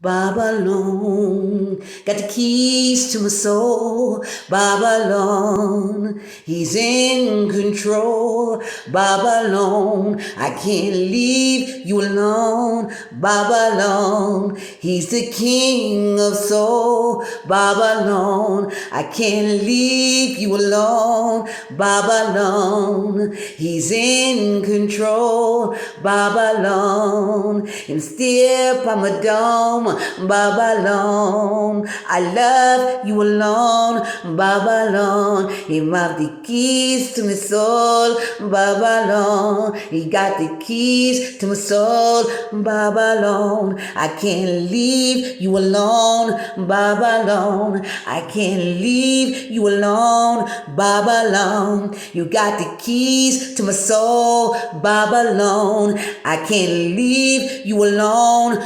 Babylon, got the keys to my soul. Babylon, he's in control. Babylon, I can't leave you alone. Babylon, he's the king of soul. Babylon, I can't leave you alone. Babylon, he's in control. Babylon, and step on my dome. Babylon, I love you alone. Babylon, he got the keys to my soul. Babylon, he got the keys to my soul. Babylon, I can't leave you alone. Babylon, I can't leave you alone. Babylon, you got the keys to my soul. Babylon, I can't leave you alone.